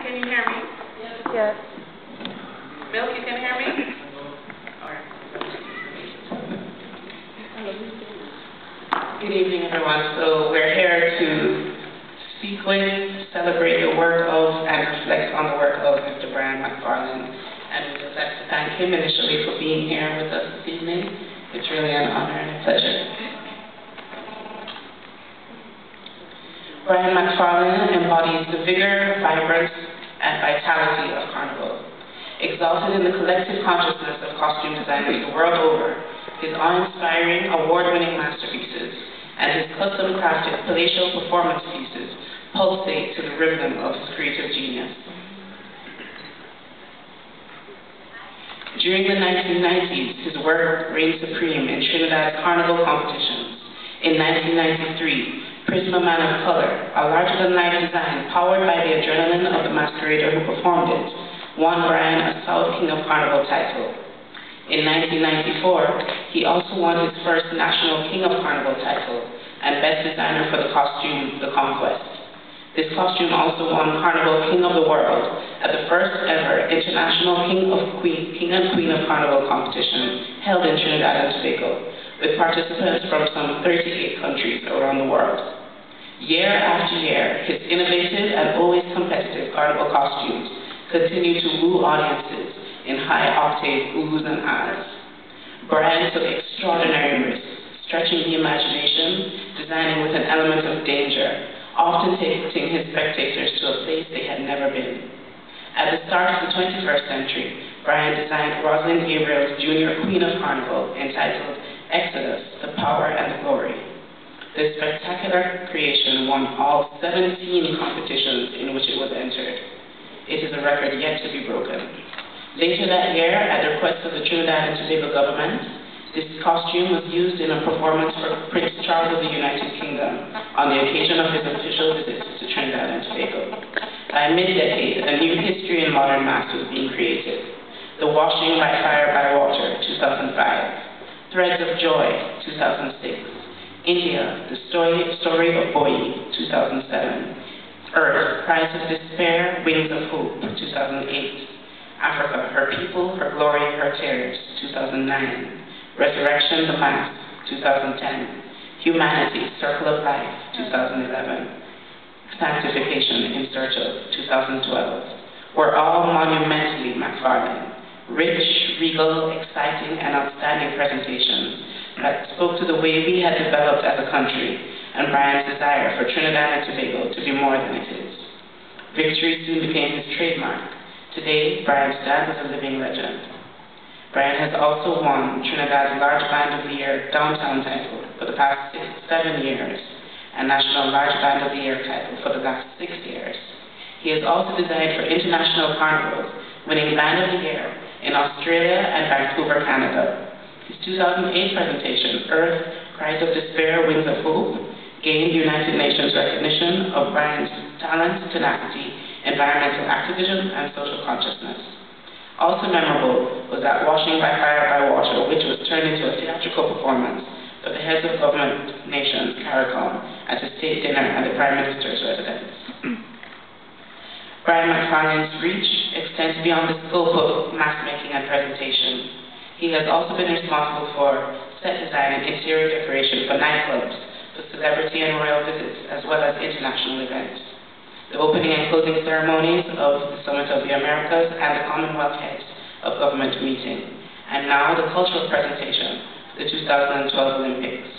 can you hear me? Yes. Milk, you can hear me? Good evening, everyone. So we're here to speak with, celebrate the work of, and reflect on the work of Mr. Mac Farlane. And we'd just like to thank him initially for being here with us this evening. It's really an honor and a pleasure. Mac Farlane embodies the vigor, vibrance, and vitality of Carnival. Exalted in the collective consciousness of costume designers the world over, his awe-inspiring, award-winning masterpieces and his custom-crafted palatial performance pieces pulsate to the rhythm of his creative genius. During the 1990s, his work reigned supreme in Trinidad's Carnival competitions. In 1993, Prisma Man of Color, a larger-than-life design powered by the adrenaline of the masquerader who performed it, won Brian a South King of Carnival title. In 1994, he also won his first National King of Carnival title and Best Designer for the costume, The Conquest. This costume also won Carnival King of the World at the first ever International King and Queen of Carnival competition held in Trinidad and Tobago, with participants from some 38 countries around the world. Year after year, his innovative and always competitive Carnival costumes continue to woo audiences in high-octave oohs and ahs. Brian took extraordinary risks, stretching the imagination, designing with an element of danger, often taking his spectators to a place they had never been. At the start of the 21st century, Brian designed Rosalind Gabriel's Junior Queen of Carnival, entitled Exodus, the Power and the Glory. This spectacular creation won all 17 competitions in which it was entered. It is a record yet to be broken. Later that year, at the request of the Trinidad and Tobago government, this costume was used in a performance for Prince Charles of the United Kingdom on the occasion of his official visit to Trinidad and Tobago. By mid-decade, a new history in modern masks was being created. The Washing by Fire by Water, 2005. Threads of Joy, 2006. India, The Story of Boy, 2007. Earth, Cries of Despair, Wings of Hope, 2008. Africa, Her People, Her Glory, Her Tears, 2009. Resurrection, The Mask, 2010. Humanity, Circle of Life, 2011. Sanctification, In Search of, 2012. Were all monumentally Mac Farlane. Rich, regal, exciting, and outstanding presentations that spoke to the way we had developed as a country and Brian's desire for Trinidad and Tobago to be more than it is. Victory soon became his trademark. Today, Brian stands as a living legend. Brian has also won Trinidad's Large Band of the Year Downtown title for the past 7 years and National Large Band of the Year title for the last 6 years. He has also designed for international carnivals, winning Band of the Year in Australia and Vancouver, Canada. His 2008 presentation, Earth, Cries of Despair, Wings of Hope, gained United Nations recognition of Brian's talent, tenacity, environmental activism, and social consciousness. Also memorable was that Washing by Fire by Water, which was turned into a theatrical performance for the heads of government nations, CARICOM, at a state dinner at the Prime Minister's residence. Mac Farlane's reach extends beyond the scope of mask making and presentation. He has also been responsible for set design and interior decoration for nightclubs, for celebrity and royal visits, as well as international events. The opening and closing ceremonies of the Summit of the Americas and the Commonwealth Heads of Government meeting, and now the cultural presentation, the 2012 Olympics.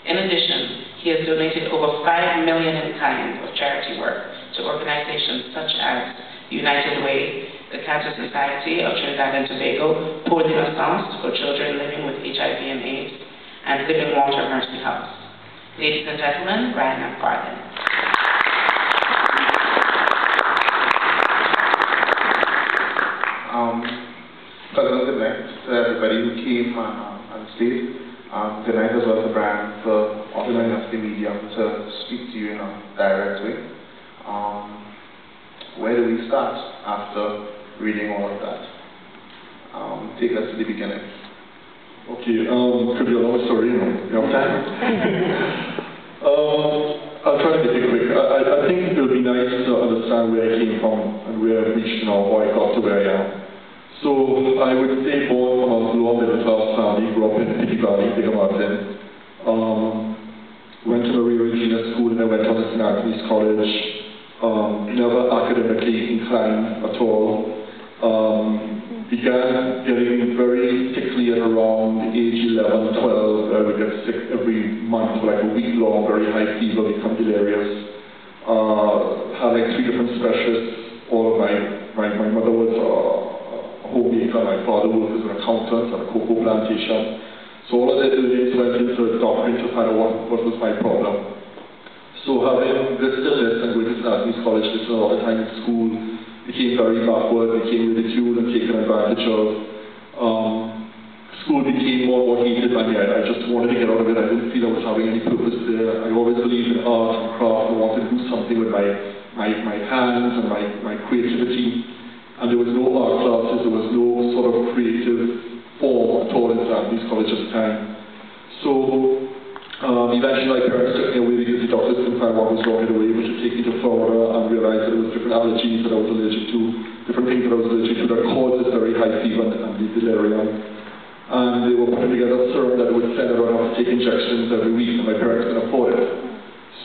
In addition, he has donated over $5 million in kind of charity work to organizations such as United Way, the Cancer Society of Trinidad and Tobago, Pour d'Innocence for children living with HIV and AIDS, and Living Water Mercy House. Ladies and gentlemen, Mac Farlane. Pleasant good night to everybody who came and stayed. Good night as well to Brian for offering us the medium to speak to you in a direct way. Where do we start after reading all of that? Take us to the beginning. Okay, could you allow a story? You have time? I'll try to make it quick. I think it would be nice to understand where I came from and where I've reached now, how I got to where I am. So I would say born from a lower middle class family, grew up in Pity Valley, Bigger Martin. Went to Maria Regina School and I went on to St. Anthony's College. Never academically inclined at all. Began getting very sickly at around age 11, 12. I would get sick every month for like a week long, very high fever, become delirious. Had like 3 different specialists. All of my mother was a homemaker, my father worked as an accountant at a cocoa plantation. So all of the earnings went into doctoring to find out what was my problem. So having this illness and going to St. Anthony's College, spent a lot of time in school, became very backward, became ridiculed and taken advantage of. School became more and more hated by me. I just wanted to get out of it. I didn't feel I was having any purpose there. I always believed in art and craft and wanted to do something with my hands and my creativity. And there was no art classes, there was no sort of creative form at all in St. Anthony's College at the time. So eventually my parents took me away because the doctors couldn't find what was wrong in the way, which would take me to Florida and realised that there was different allergies that I was allergic to, different things that I was allergic to that caused this very high fever and the delirium. And they were putting together a serum that would send out have to take injections every week, and my parents couldn't afford it.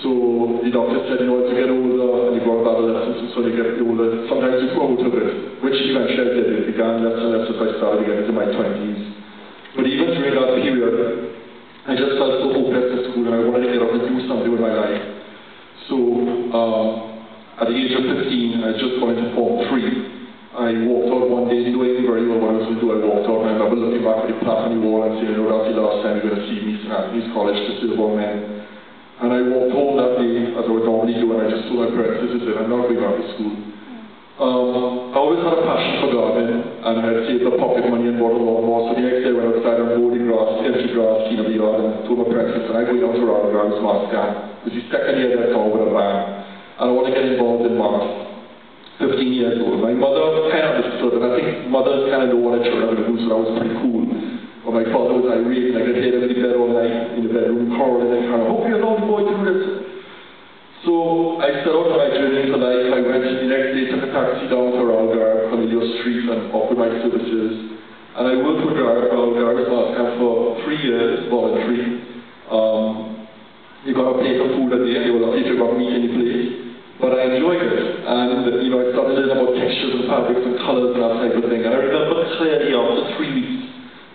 So the doctor said, you know, as you get older and you grow up adolescence and so you get older, sometimes you grow out of it, which eventually I did. It began less and less as I started to get into my 20s. But even during that period, I just felt so hopeless at school and I wanted to get out and do something with my life. So at the age of 15, I just got into Form 3. I walked out one day knowing very well what I was going to do. I walked out and I remember looking back at the plaque on the wall and saying, no, that's the last time you're going to see me, St. Anthony's College to serve all men. And I walked home that day, as I would normally do, and I just told my parents, this is it, I'm not going back to school. I always had a passion for gardening, and I had saved up pocket money and bought a lawnmower, so the next day I went outside and mowed the grass, empty grass, cleaned up the yard, and told my parents, listen, I'm going out to Round Smart Scan. It was the second year that I come with a van, and I want to get involved in maths. 15 years old. My mother kind of understood, and I think mothers kind of know what a children are going to do, so that was pretty cool. But my father was irate, and I could hear him in the bed all night, in the bedroom, quarreling and kind of, hope you allow the boy to do this. So I set out on my journey into life. I went the next day, took a taxi down to Ralgar, Cornelia Street, and offered my services. And I worked with Ralgar for 3 years, voluntary. You got a plate of food a day, and they were lucky if you got meat in the plate. But I enjoyed it, and you know, I started learning about textures and fabrics and colours and that type of thing. And I remember clearly after 3 weeks,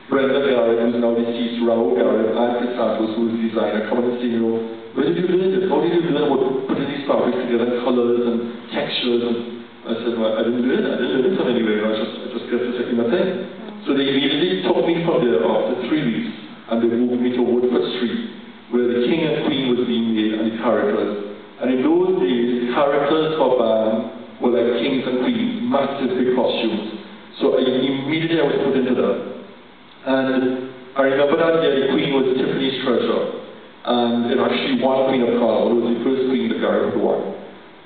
Brenda Garrett, who's now deceased, Raoul Garrett, and Chris Santos, who was the designer, coming and saying, you know, where did you learn this? How did you learn about putting these fabrics together, colours and textures? And I said, well, I didn't learn it from anywhere. I just guess it's my thing. So they immediately took me from there after 3 weeks, and they moved me to Woodford Street, where the king and queen was being made and the characters. And in those days, characters for band were like kings and queens, massive big costumes. So immediately I was put into that. And I remember that year the queen was Tiffany's treasure. And it actually won Queen of Carnival. It was the first queen that Garrett had won.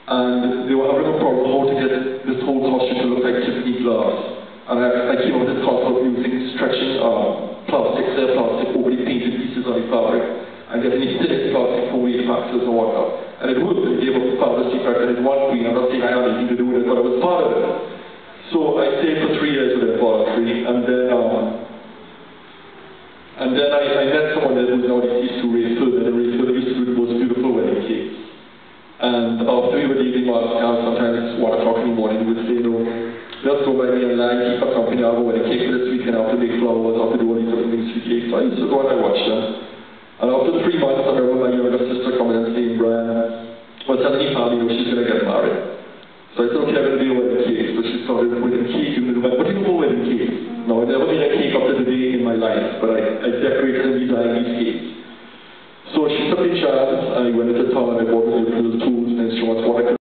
And they were having a problem how to get this whole costume to look like Tiffany glass. And I came up with this concept of using stretching clear plastic over the painted pieces on the fabric. And getting the thinnest plastic for weight factors and whatnot. And it worked, it gave up the fabulous effect, and it won Queen. I'm not saying I had anything to do with it, but I was part of it. So I stayed for 3 years with it, voluntary, and then I met someone that was now deceased to Ray Furman, and Ray Furman used to do the most beautiful wedding cakes. And after we were leaving Moscow, sometimes it's 1 o'clock in the morning, he would say, no, just go by me online, keep a company, I'll have a wedding cake for this weekend, I have to make flowers, I have to do all these different things for cakes. So I used to go and I watched them. And after 3 months, I remember my younger sister coming and saying, Brian, well, telling me family, she's going to get married. So I said, okay, I'm going to do a wedding cake. So she started with a cake. What do you know about wedding cakes? No, I've never made a cake up to today in my life, but I decorated and designed these cakes. So she took a chance, I went into town and I bought little tools and instruments, what I could